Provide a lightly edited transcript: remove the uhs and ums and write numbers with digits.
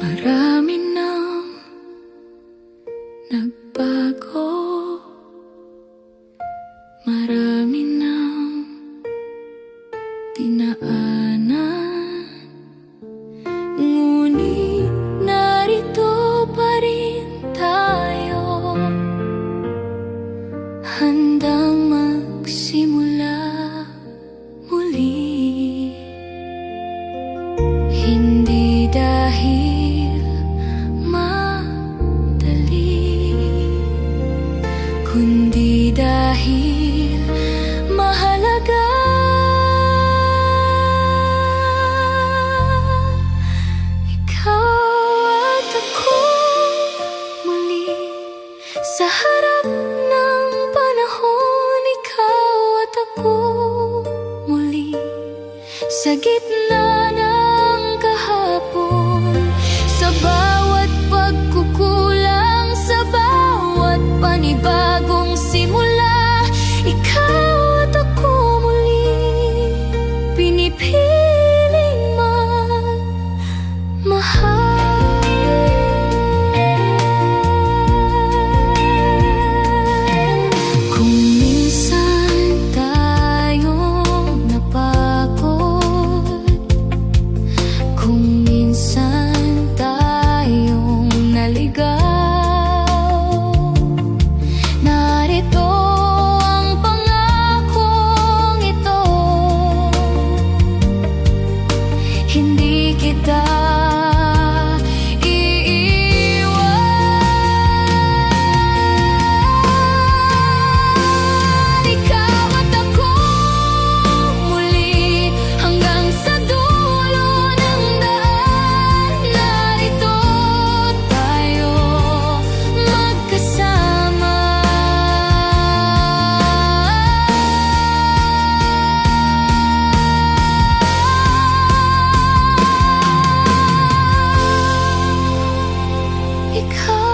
Marami nang nagbago, marami nang dinaanan, ngunit narito pa rin tayo, handang magsimula muli. Hindi dahil madali, kundi dahil mahalaga. Ikaw at ako muli sa harap ng panahon. Ikaw at ako muli sa gitna ng kahapon. Sa bawat pagkukulang, sa bawat panibagong simula, ikaw at ako muli pinipiling magmahal. Kung minsan tayong napagod, kung minsan tayong naligaw, narito ang pangakong ito. Hindi kita iiwan. Ikaw at ako muli hanggang sa dulo ng daan. Narito tayo magkasama. Ikaw